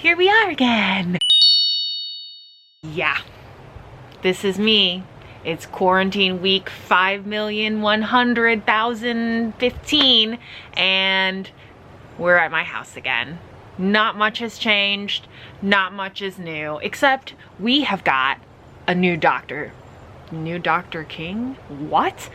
here we are again. Yeah, this is me. It's quarantine week 5,100,015 and we're at my house again. Not much has changed, not much is new, except we have got a new doctor. New Dr. King? What?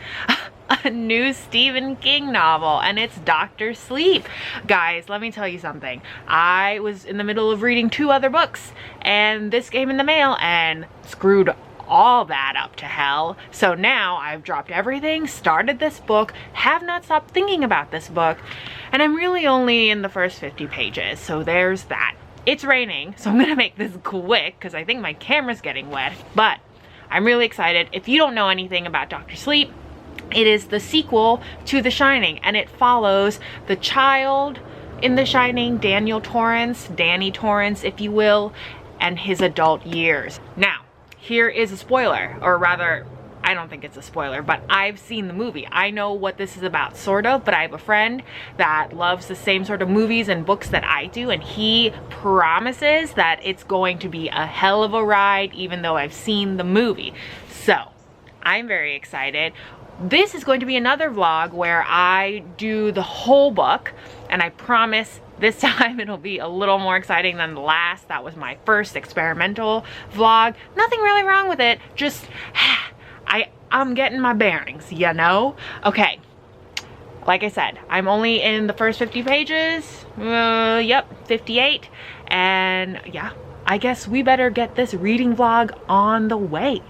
A new Stephen King novel, and it's Dr. Sleep. Guys, let me tell you something. I was in the middle of reading 2 other books, and this came in the mail and screwed all that up to hell. So now I've dropped everything, started this book, have not stopped thinking about this book, and I'm really only in the first 50 pages. So there's that. It's raining, so I'm gonna make this quick because I think my camera's getting wet, but I'm really excited. If you don't know anything about Dr. Sleep, it is the sequel to The Shining, and it follows the child in The Shining, Danny Torrance, if you will, and his adult years. Now, here is a spoiler, or rather, I don't think it's a spoiler, but I've seen the movie. I know what this is about, sort of, but I have a friend that loves the same sort of movies and books that I do, and he promises that it's going to be a hell of a ride, even though I've seen the movie. So, I'm very excited. This is going to be another vlog where I do the whole book, and I promise this time it'll be a little more exciting than the last. That was my first experimental vlog. Nothing really wrong with it, just I'm getting my bearings, you know? Okay, like I said, I'm only in the first 50 pages. Yep, 58. And yeah, I guess we better get this reading vlog on the way.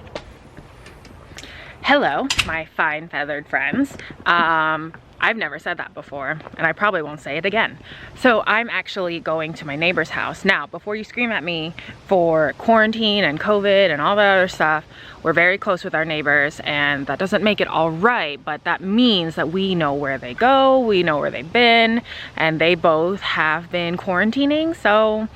Hello, my fine feathered friends. I've never said that before, and I probably won't say it again. So I'm actually going to my neighbor's house. Now, before you scream at me for quarantine and COVID and all that other stuff, we're very close with our neighbors, and that doesn't make it all right, but that means that we know where they go, we know where they've been, and they both have been quarantining, so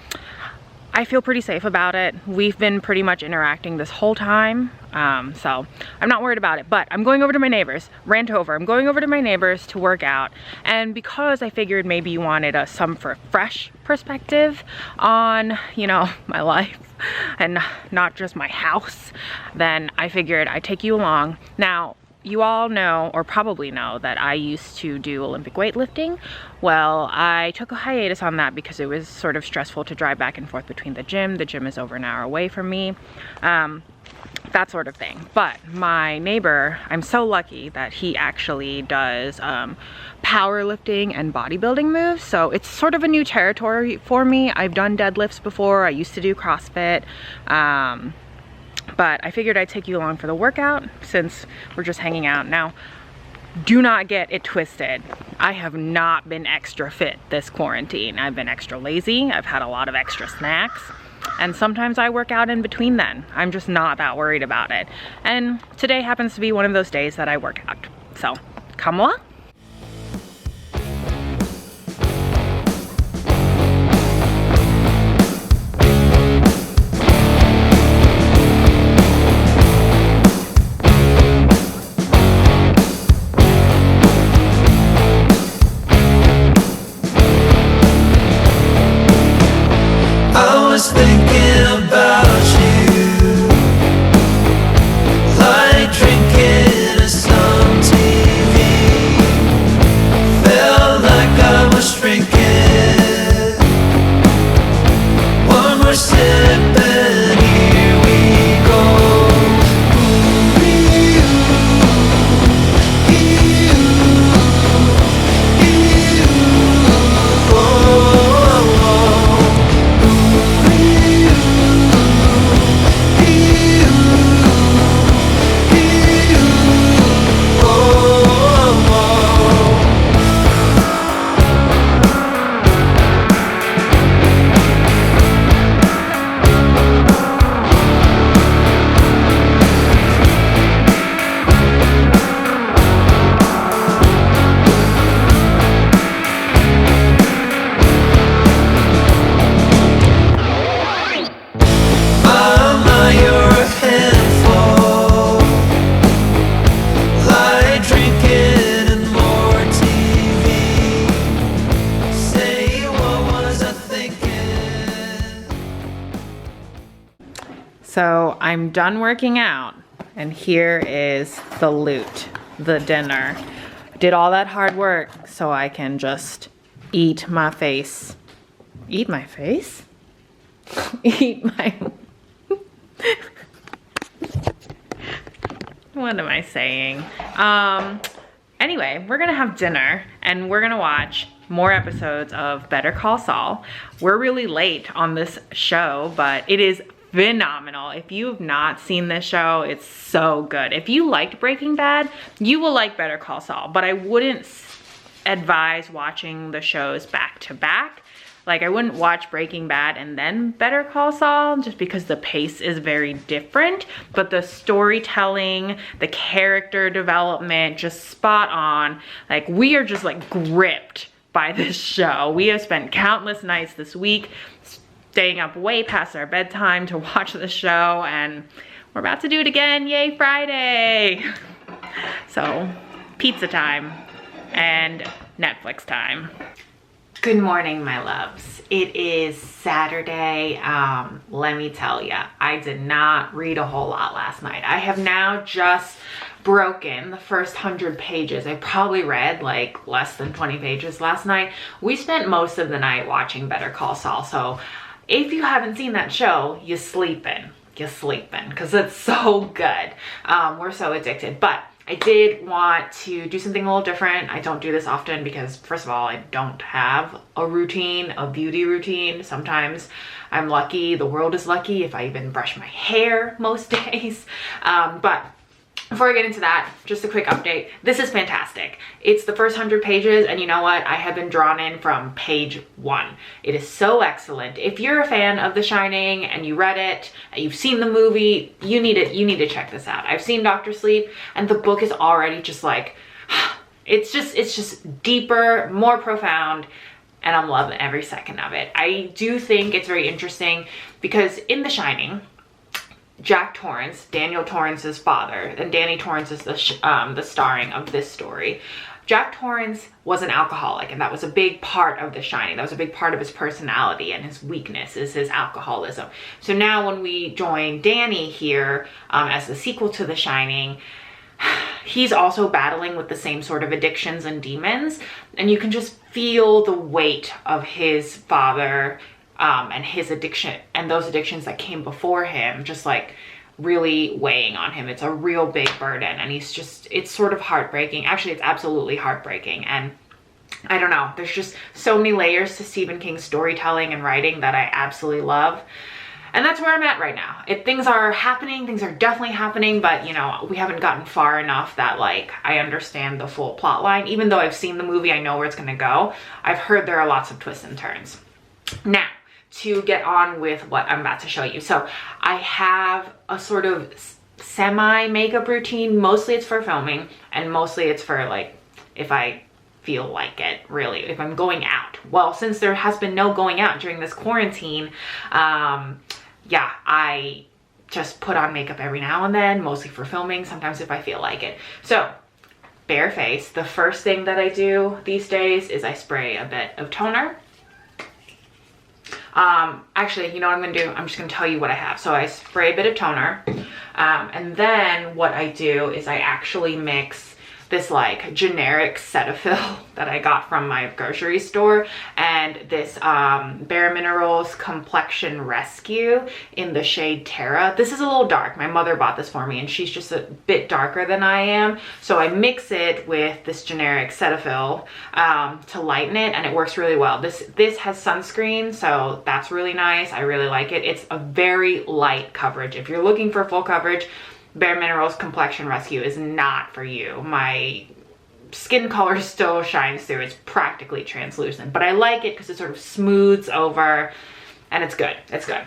I feel pretty safe about it. We've been pretty much interacting this whole time, so I'm not worried about it. But I'm going over to my neighbors, I'm going over to my neighbors to work out. And because I figured maybe you wanted some fresh perspective on, you know, my life and not just my house, then I figured I'd take you along. Now, you all know, or probably know, that I used to do Olympic weightlifting. Well, I took a hiatus on that because it was sort of stressful to drive back and forth between the gym. The gym is over an hour away from me, that sort of thing. But my neighbor, I'm so lucky that he actually does powerlifting and bodybuilding moves. So it's sort of a new territory for me. I've done deadlifts before. I used to do CrossFit. But I figured I'd take you along for the workout since we're just hanging out. Now, do not get it twisted. I have not been extra fit this quarantine. I've been extra lazy. I've had a lot of extra snacks. And sometimes I work out in between then. I'm just not that worried about it. And today happens to be one of those days that I work out. So, come along. Thinking about you, like drinking a some TV. Felt like I was drinking one more sip and here we go. So I'm done working out, and here is the loot, the dinner. Did all that hard work so I can just eat my face. Eat my face? Eat my... What am I saying? Anyway, we're gonna have dinner and we're gonna watch more episodes of Better Call Saul. We're really late on this show, but it is phenomenal. If you have not seen this show, it's so good. If you liked Breaking Bad, you will like Better Call Saul, but I wouldn't advise watching the shows back to back. Like, I wouldn't watch Breaking Bad and then Better Call Saul just because the pace is very different, but the storytelling, the character development, just spot on. Like, we are just like gripped by this show. We have spent countless nights this week staying up way past our bedtime to watch the show, and we're about to do it again. Yay, Friday. So, pizza time and Netflix time. Good morning, my loves. It is Saturday. Let me tell ya, I did not read a whole lot last night. I have now just broken the first 100 pages. I probably read like less than 20 pages last night. We spent most of the night watching Better Call Saul, so if you haven't seen that show, you're sleeping, because it's so good. We're so addicted, but I did want to do something a little different. I don't do this often because, first of all, I don't have a routine, a beauty routine. Sometimes I'm lucky, the world is lucky if I even brush my hair most days. But before I get into that, just a quick update. This is fantastic. It's the first 100 pages, and you know what? I have been drawn in from page 1. It is so excellent. If you're a fan of The Shining and you read it, and you've seen the movie, you need to check this out. I've seen Dr. Sleep, and the book is already just like, it's just deeper, more profound, and I'm loving every second of it. I do think it's very interesting because in The Shining, Jack Torrance, Daniel Torrance's father, and Danny Torrance is the starring of this story. Jack Torrance was an alcoholic, and that was a big part of The Shining. That was a big part of his personality, and his weakness is his alcoholism. So now when we join Danny here as the sequel to The Shining, he's also battling with the same sort of addictions and demons, and you can just feel the weight of his father and his addiction and those addictions that came before him just like really weighing on him. It's a real big burden, and it's sort of heartbreaking. Actually, it's absolutely heartbreaking, and I don't know, there's just so many layers to Stephen King's storytelling and writing that I absolutely love. And that's where I'm at right now. Things are happening, things are definitely happening, but you know, we haven't gotten far enough that like I understand the full plot line. Even though I've seen the movie, I know where it's gonna go. I've heard there are lots of twists and turns. Now, to get on with what I'm about to show you. So I have a sort of semi makeup routine. Mostly it's for filming, and mostly it's for like if I feel like it, really, if I'm going out. Well, since there has been no going out during this quarantine, yeah, I just put on makeup every now and then, mostly for filming, sometimes if I feel like it. So bare face, the first thing that I do these days is I spray a bit of toner. Actually, you know what I'm gonna do? I'm just gonna tell you what I have. So I spray a bit of toner, and then what I do is I actually mix this like generic Cetaphil that I got from my grocery store, and this Bareminerals Complexion Rescue in the shade Terra. This is a little dark. My mother bought this for me, and she's just a bit darker than I am. So I mix it with this generic Cetaphil to lighten it, and it works really well. This has sunscreen, so that's really nice. I really like it. It's a very light coverage. If you're looking for full coverage, Bareminerals Complexion Rescue is not for you. My skin color still shines through. It's practically translucent, but I like it because it sort of smooths over, and it's good. It's good.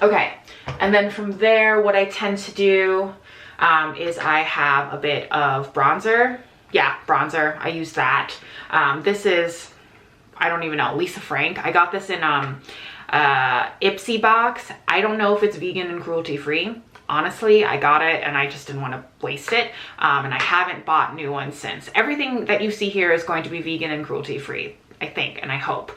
Okay, and then from there, what I tend to do is I have a bit of bronzer. Yeah, bronzer. I use that. This is, I don't even know, Lisa Frank. I got this in Ipsy box. I don't know if it's vegan and cruelty-free. Honestly, I got it and I just didn't want to waste it, and I haven't bought new ones since. Everything that you see here is going to be vegan and cruelty-free, I think, and I hope.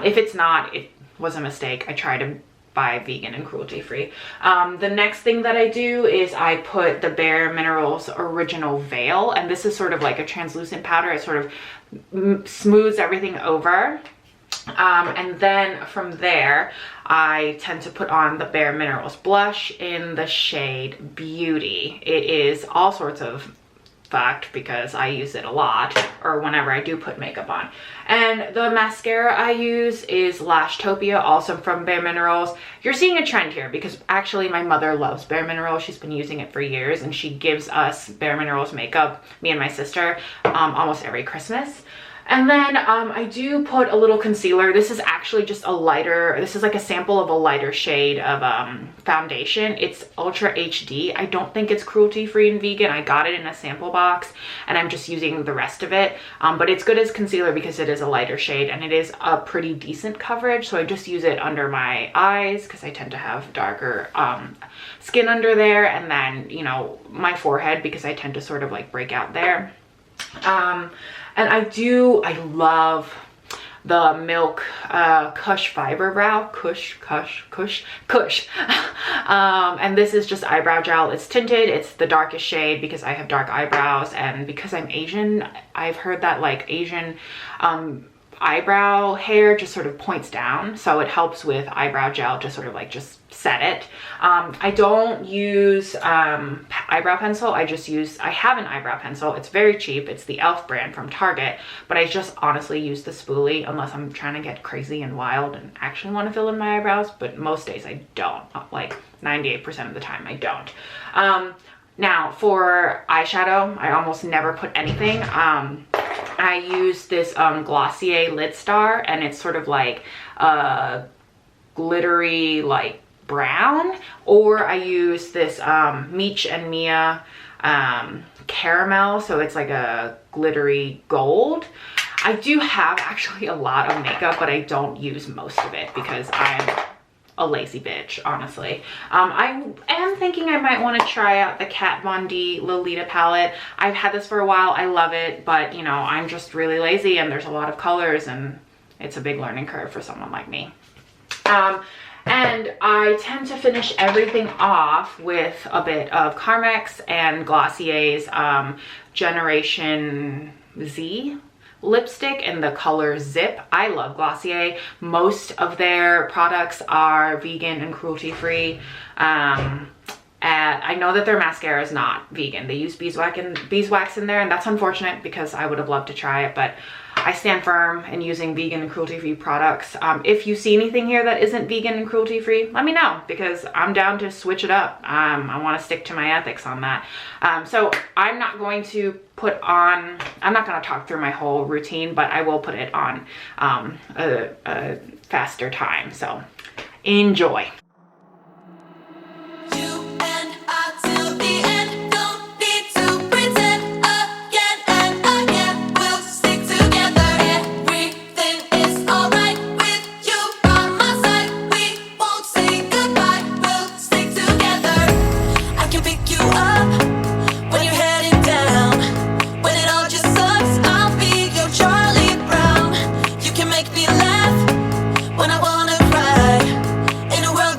If it's not, it was a mistake. I try to by vegan and cruelty free. The next thing that I do is I put the Bareminerals Original Veil, and this is sort of like a translucent powder. It sort of smooths everything over. And then from there, I tend to put on the Bareminerals blush in the shade Beauty. It is all sorts of fact because I use it a lot, or whenever I do put makeup on. And the mascara I use is Lashtopia, also from Bareminerals. You're seeing a trend here because actually my mother loves Bareminerals. She's been using it for years, and she gives us Bareminerals makeup, me and my sister, almost every Christmas. And then I do put a little concealer. This is actually just a lighter, this is like a sample of a lighter shade of foundation. It's Ultra HD. I don't think it's cruelty free and vegan. I got it in a sample box and I'm just using the rest of it. But it's good as concealer because it is a lighter shade and it is a pretty decent coverage. So I just use it under my eyes because I tend to have darker skin under there. And then, you know, my forehead because I tend to sort of like break out there. And I love the Milk Kush Fiber Brow, Kush. And this is just eyebrow gel. It's tinted. It's the darkest shade because I have dark eyebrows, and because I'm Asian, I've heard that like Asian eyebrow hair just sort of points down, so it helps with eyebrow gel to sort of like just set it. I don't use eyebrow pencil. I have an eyebrow pencil. It's very cheap. It's the e.l.f. brand from Target, but I just honestly use the spoolie unless I'm trying to get crazy and wild and actually want to fill in my eyebrows, but most days I don't. Like 98% of the time I don't. Now for eyeshadow, I almost never put anything. I use this Glossier Lid Star, and it's sort of like a glittery like brown, or I use this Meech and Mia caramel, so it's like a glittery gold. I do have actually a lot of makeup, but I don't use most of it because I'm a lazy bitch, honestly. I am thinking I might want to try out the Kat Von D Lolita palette. I've had this for a while. I love it, but you know, I'm just really lazy and there's a lot of colors and it's a big learning curve for someone like me. And I tend to finish everything off with a bit of Carmex and Glossier's Generation Z lipstick in the color Zip. I love Glossier. Most of their products are vegan and cruelty free. And I know that their mascara is not vegan. They use beeswax in there, and that's unfortunate because I would have loved to try it, but I stand firm in using vegan and cruelty-free products. If you see anything here that isn't vegan and cruelty-free, let me know because I'm down to switch it up. I want to stick to my ethics on that. So I'm not going to I'm not going to talk through my whole routine, but I will put it on a faster time. So enjoy. When I wanna cry in a world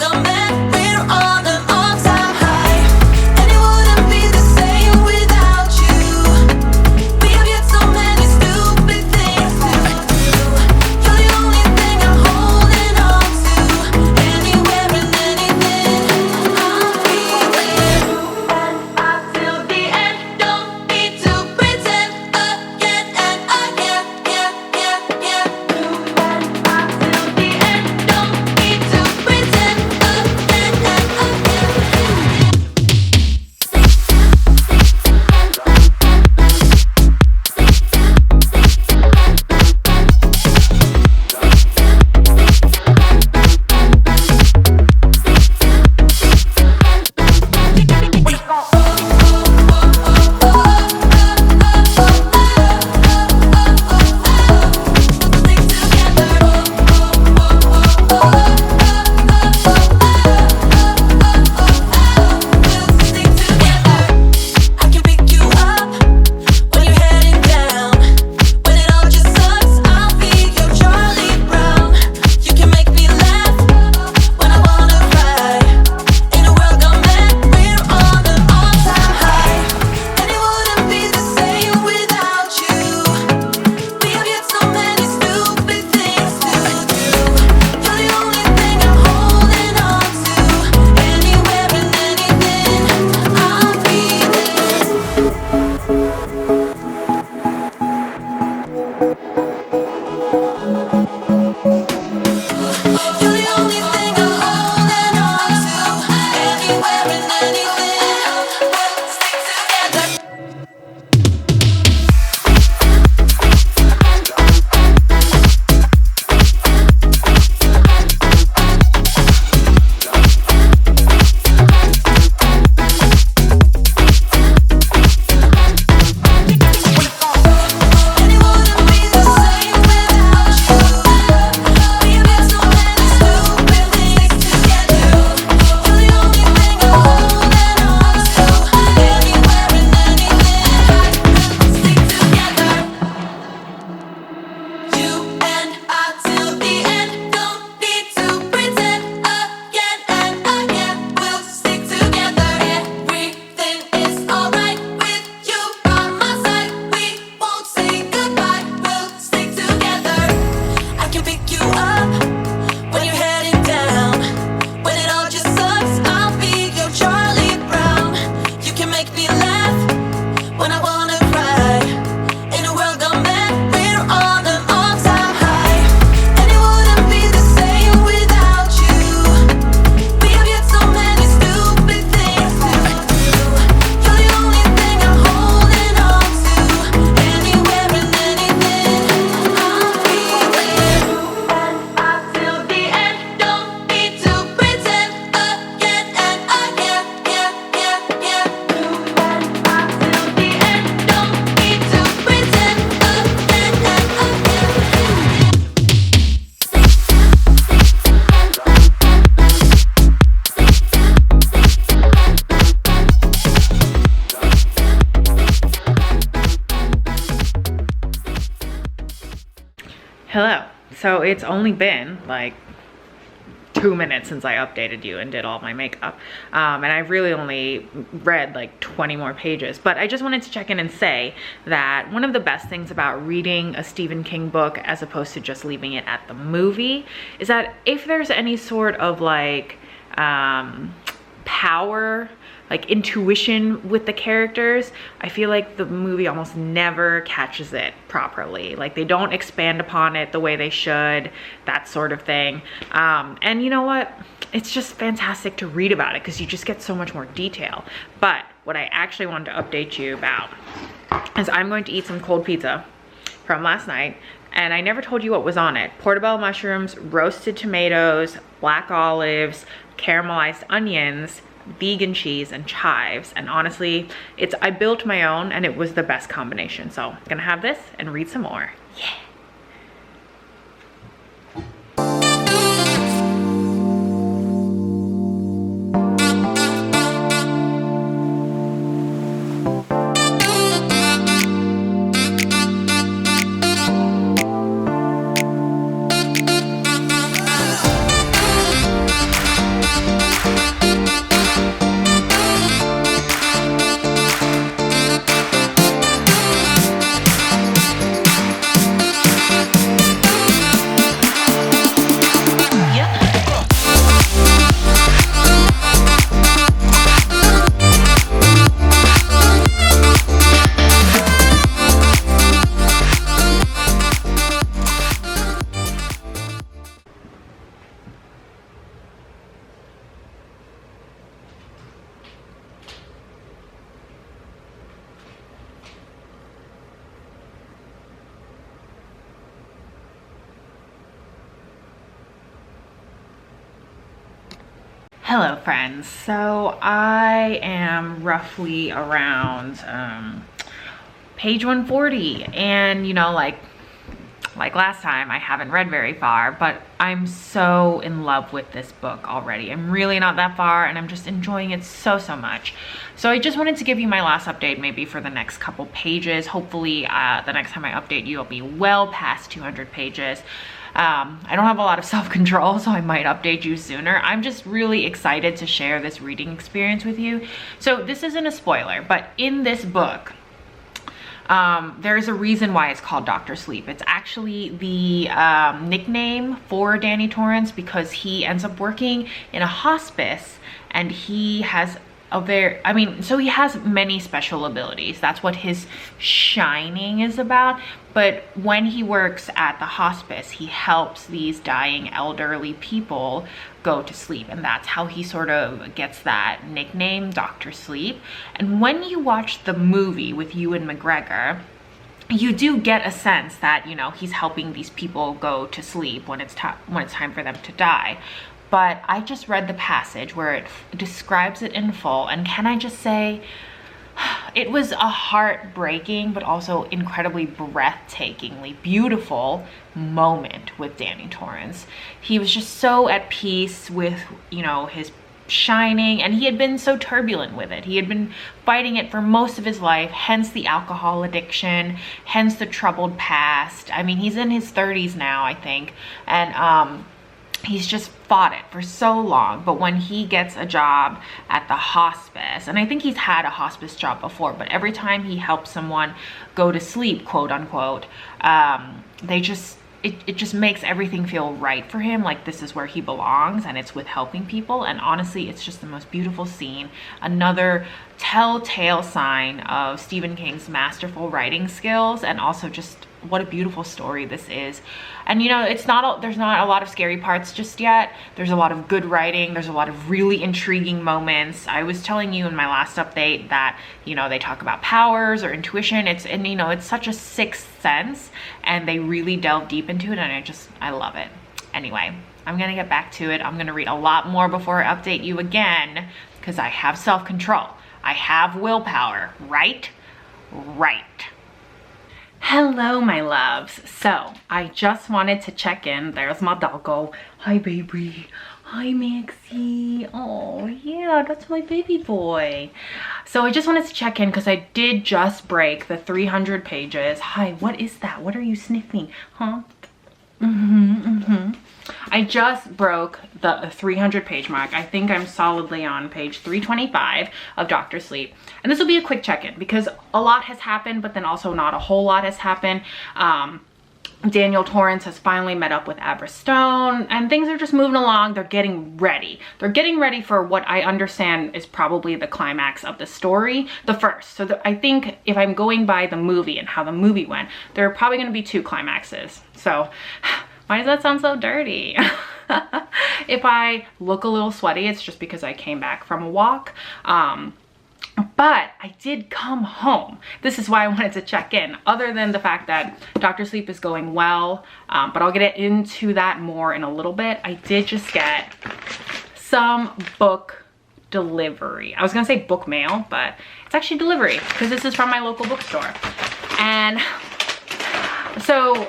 it's only been like 2 minutes since I updated you and did all my makeup. And I really only read like 20 more pages, but I just wanted to check in and say that one of the best things about reading a Stephen King book as opposed to just leaving it at the movie is that if there's any sort of like power, like intuition with the characters, I feel like the movie almost never catches it properly. Like they don't expand upon it the way they should, that sort of thing. And you know what? It's just fantastic to read about it because you just get so much more detail. But what I actually wanted to update you about is I'm going to eat some cold pizza from last night, and I never told you what was on it. Portobello mushrooms, roasted tomatoes, black olives, caramelized onions, vegan cheese, and chives. And honestly, I built my own and it was the best combination. So I'm gonna have this and read some more. Yeah. Hello friends, so I am roughly around page 140, and you know, like last time, I haven't read very far, but I'm so in love with this book already. I'm really not that far, and I'm just enjoying it so much. So I just wanted to give you my last update, maybe for the next couple pages. Hopefully the next time I update you, I'll be well past 200 pages. I don't have a lot of self-control, so I might update you sooner. I'm just really excited to share this reading experience with you. So this isn't a spoiler, but in this book, there's a reason why it's called Dr. Sleep. It's actually the nickname for Danny Torrance because he ends up working in a hospice, and he has so he has many special abilities. That's what his shining is about. But when he works at the hospice, he helps these dying elderly people go to sleep. And that's how he sort of gets that nickname, Dr. Sleep. And when you watch the movie with Ewan McGregor, you do get a sense that, you know, he's helping these people go to sleep when it's time for them to die. But I just read the passage where it describes it in full, and can I just say, it was a heartbreaking but also incredibly breathtakingly beautiful moment with Danny Torrance. He was just so at peace with, you know, his shining, and he had been so turbulent with it. He had been fighting it for most of his life, hence the alcohol addiction, hence the troubled past. I mean, he's in his 30s now, I think, and he's just fought it for so long. But when he gets a job at the hospice, and I think he's had a hospice job before, but every time he helps someone go to sleep, quote unquote, it just makes everything feel right for him, like this is where he belongs, and it's with helping people. And honestly, it's just the most beautiful scene. Another telltale sign of Stephen King's masterful writing skills, and also just what a beautiful story this is. And you know, there's not a lot of scary parts just yet. There's a lot of good writing. There's a lot of really intriguing moments. I was telling you in my last update that, you know, they talk about powers or intuition. And you know, it's such a sixth sense, and they really delve deep into it, and I love it. Anyway, I'm gonna get back to it. I'm gonna read a lot more before I update you again, because I have self-control. I have willpower, right? Right. Hello, my loves. So I just wanted to check in. There's my doggo. Hi, baby. Hi, Maxie. Oh, yeah, that's my baby boy. So I just wanted to check in because I did just break the 300 pages. Hi, what is that? What are you sniffing? Huh? I just broke the 300 page mark. I think I'm solidly on page 325 of Dr. Sleep. And this will be a quick check-in because a lot has happened, but then also not a whole lot has happened. Daniel Torrance has finally met up with Abra Stone and things are just moving along. They're getting ready. They're getting ready for what I understand is probably the climax of the story, the first. So I think if I'm going by the movie and how the movie went, there are probably going to be 2 climaxes. So why does that sound so dirty? If I look a little sweaty, it's just because I came back from a walk. But I did come home. This is why I wanted to check in, other than the fact that Dr. Sleep is going well, but I'll get into that more in a little bit. I did just get some book delivery. I was gonna say book mail, but it's actually delivery because this is from my local bookstore. And so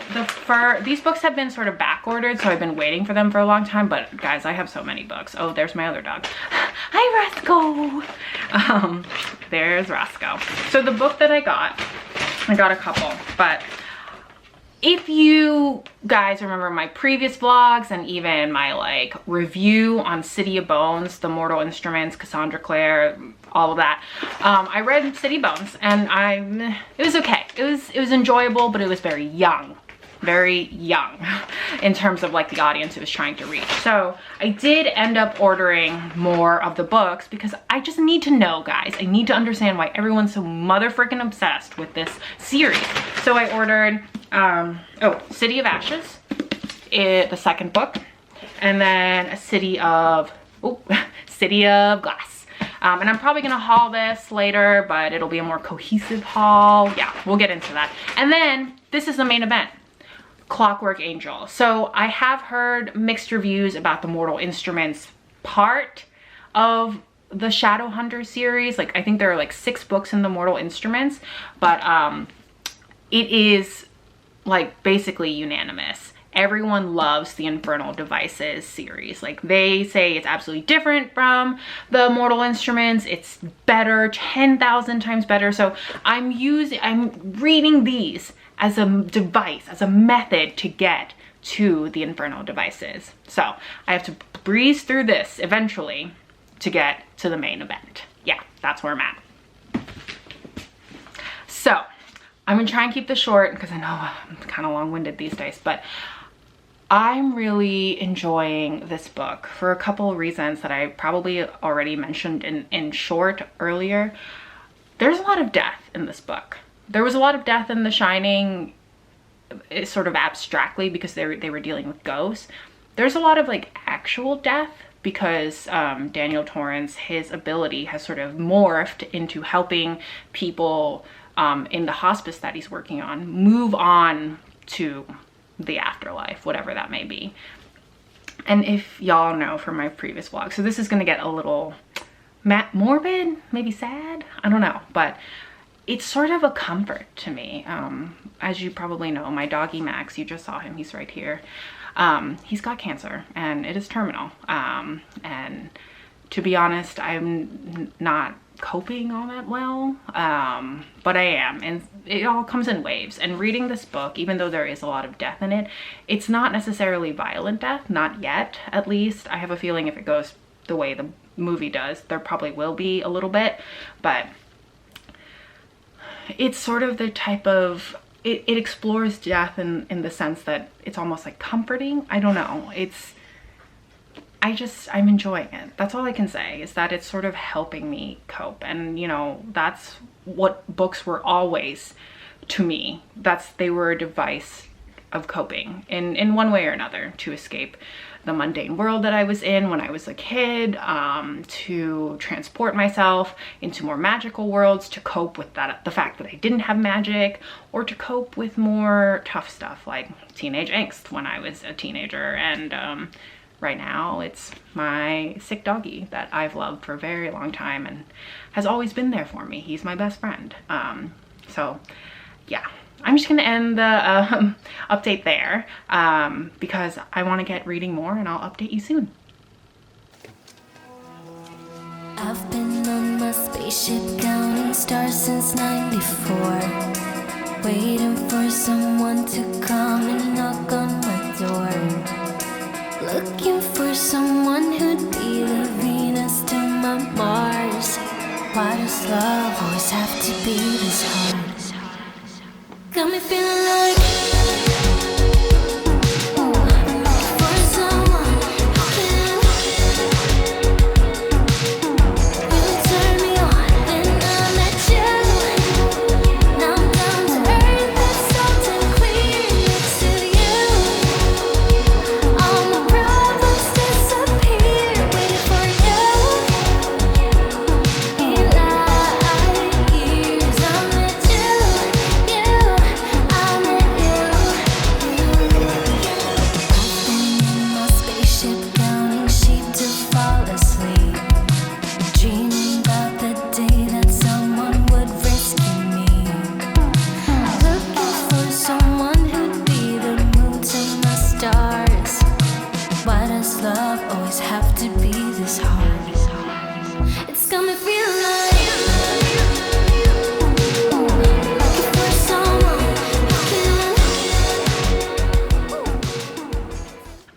these books have been sort of back ordered, so I've been waiting for them for a long time, but guys, I have so many books. Oh, there's my other dog. Hi, Roscoe. There's Roscoe. So the book that I got a couple, but if you guys remember my previous vlogs and even my like review on City of Bones, The Mortal Instruments, Cassandra Clare, all of that, I read City of Bones and it was okay. It was enjoyable, but it was very young in terms of like the audience it was trying to reach. So I did end up ordering more of the books because I just need to know, guys. I need to understand why everyone's so mother-freaking obsessed with this series. So I ordered City of Ashes, the second book, and then a City of Glass. And I'm probably gonna haul this later, but it'll be a more cohesive haul. Yeah, we'll get into that. And then this is the main event, Clockwork Angel. So I have heard mixed reviews about the Mortal Instruments part of the Shadowhunter series. Like I think there are like 6 books in the Mortal Instruments, but it is like basically unanimous. Everyone loves the Infernal Devices series. Like they say it's absolutely different from the Mortal Instruments. It's better, 10,000 times better. So I'm reading these as a device, as a method to get to the Infernal Devices. So I have to breeze through this eventually to get to the main event. Yeah, that's where I'm at. So I'm gonna try and keep this short because I know I'm kind of long-winded these days, but I'm really enjoying this book for a couple of reasons that I probably already mentioned in short earlier. There's a lot of death in this book. There was a lot of death in The Shining, sort of abstractly because they were dealing with ghosts. There's a lot of like actual death because Daniel Torrance, his ability has sort of morphed into helping people in the hospice that he's working on move on to the afterlife, whatever that may be. And if y'all know from my previous vlog, so this is gonna get a little morbid, maybe sad, I don't know, but it's sort of a comfort to me. As you probably know, my doggy Max, you just saw him, he's right here. He's got cancer and it is terminal. And to be honest, I'm not coping all that well, but I am, and it all comes in waves. And reading this book, even though there is a lot of death in it, it's not necessarily violent death, not yet at least. I have a feeling if it goes the way the movie does, there probably will be a little bit, but it's sort of the type of, it explores death in the sense that it's almost like comforting. I don't know, I'm enjoying it. That's all I can say, is that it's sort of helping me cope. And you know, that's what books were always to me. They were a device of coping in one way or another, to escape the mundane world that I was in when I was a kid, to transport myself into more magical worlds, to cope with the fact that I didn't have magic, or to cope with more tough stuff like teenage angst when I was a teenager. And right now it's my sick doggy that I've loved for a very long time and has always been there for me. He's my best friend. So yeah, I'm just gonna end the update there because I want to get reading more, and I'll update you soon. I've been on my spaceship counting stars since '94, waiting for someone to come and knock on my door. Looking for someone who'd be the Venus to my Mars. Why does love always have to be this hard? Got me feeling like for someone who can really turn me on. Then I met you. Now I'm down to earth and salt and clear next to you. All my problems disappear waiting for you. In light years, I met you. I met you. I've been in my spaceship counting sheep to fall asleep, dreaming about the day that someone would rescue me. Looking for someone who'd be the moon to my stars. Why does love always have to be this hard? It's got me feeling like looking for someone who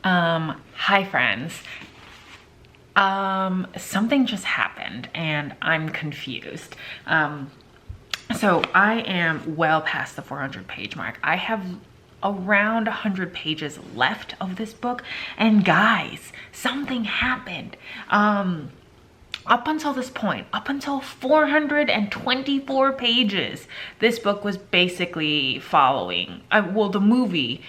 can. Hi friends. Something just happened and I'm confused. So I am well past the 400 page mark. I have around 100 pages left of this book, and guys, something happened. Up until this point, up until 424 pages, this book was basically following, well, the movie,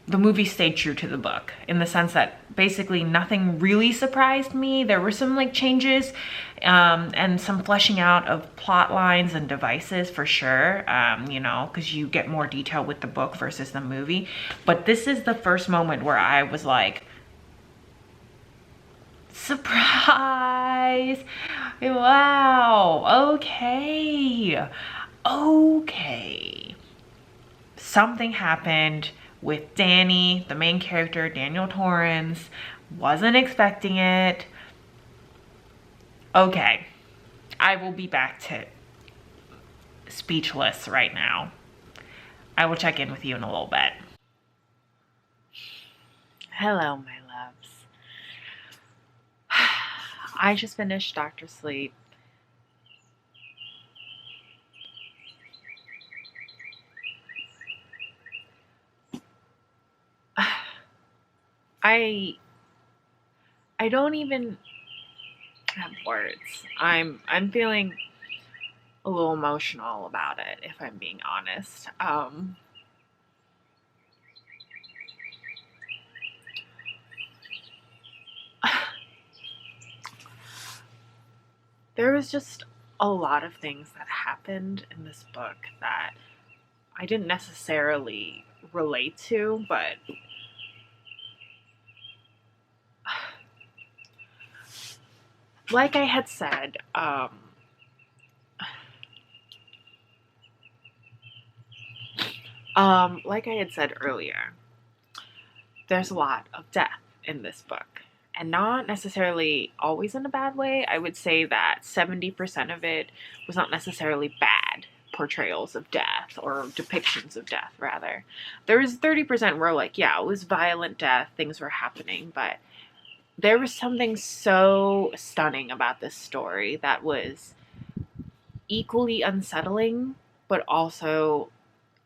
the movie stayed true to the book in the sense that basically nothing really surprised me. There were some like changes and some fleshing out of plot lines and devices for sure, you know, because you get more detail with the book versus the movie. But this is the first moment where I was like, surprise! Wow, okay. Something happened with Danny, the main character, Daniel Torrance. Wasn't expecting it. Okay, I will be back to speechless right now. I will check in with you in a little bit. Hello, my loves. I just finished Dr. Sleep. I don't even have words. I'm feeling a little emotional about it, if I'm being honest. There was just a lot of things that happened in this book that I didn't necessarily relate to, but like I had said, earlier, there's a lot of death in this book, and not necessarily always in a bad way. I would say that 70% of it was not necessarily bad portrayals of death or depictions of death, rather. There was 30% where like, yeah, it was violent death, things were happening, but there was something so stunning about this story that was equally unsettling, but also,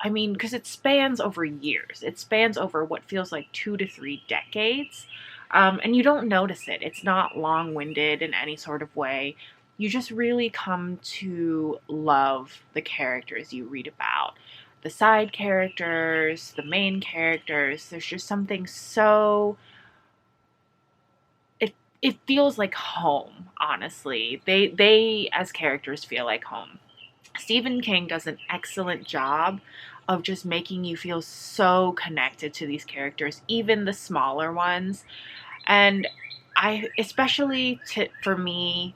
I mean, because it spans over years. It spans over what feels like 2 to 3 decades. And you don't notice it. It's not long-winded in any sort of way. You just really come to love the characters you read about. The side characters, the main characters. There's just something so... It feels like home, honestly. They as characters feel like home. Stephen King does an excellent job of just making you feel so connected to these characters, even the smaller ones. And for me,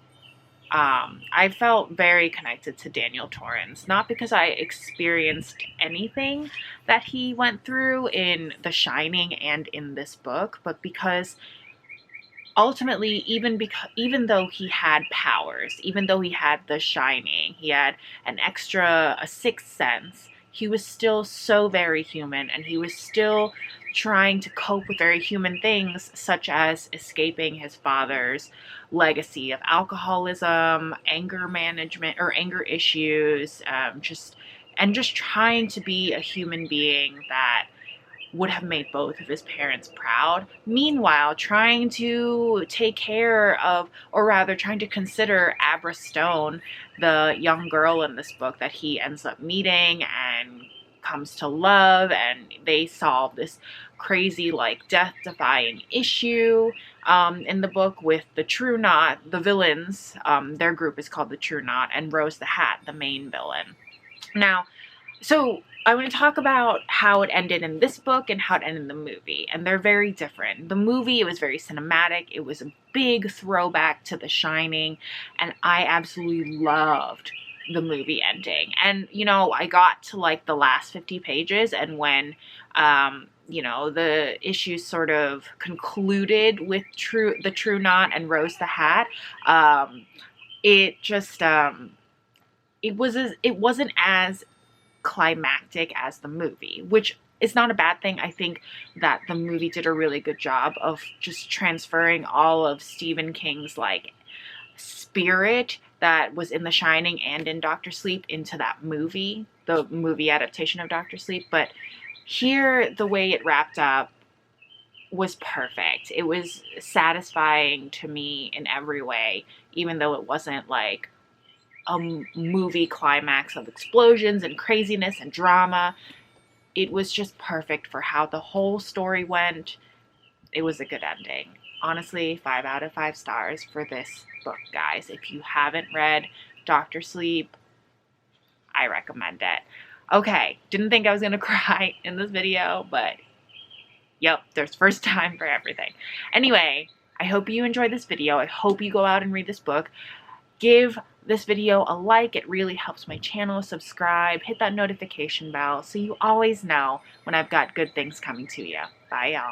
I felt very connected to Daniel Torrance, not because I experienced anything that he went through in The Shining and in this book, but because ultimately, even though he had powers, even though he had The Shining, he had a sixth sense, he was still so very human, and he was still trying to cope with very human things, such as escaping his father's legacy of alcoholism, anger management, or anger issues, just trying to be a human being that would have made both of his parents proud. Meanwhile, trying to take care of, or rather trying to consider Abra Stone, the young girl in this book that he ends up meeting and comes to love, and they solve this crazy, like, death-defying issue in the book with the True Knot, the villains. Their group is called the True Knot, and Rose the Hat, the main villain. Now, so I want to talk about how it ended in this book and how it ended in the movie, and they're very different. The movie, it was very cinematic. It was a big throwback to The Shining, and I absolutely loved the movie ending. And, you know, I got to like the last 50 pages, and when, you know, the issues sort of concluded with the True Knot and Rose the Hat, it just, it wasn't as climactic as the movie, which is not a bad thing. I think that the movie did a really good job of just transferring all of Stephen King's like spirit that was in The Shining and in Doctor Sleep into that movie, the movie adaptation of Doctor Sleep. But here, the way it wrapped up was perfect. It was satisfying to me in every way, even though it wasn't like a movie climax of explosions and craziness and drama. It was just perfect for how the whole story went. It was a good ending. Honestly, 5 out of 5 stars for this book, guys. If you haven't read Doctor Sleep, I recommend it. Okay, didn't think I was gonna cry in this video, but yep, there's first time for everything. Anyway, I hope you enjoyed this video. I hope you go out and read this book. Give this video a like. It really helps my channel. Subscribe, hit that notification bell so you always know when I've got good things coming to you. Bye, y'all.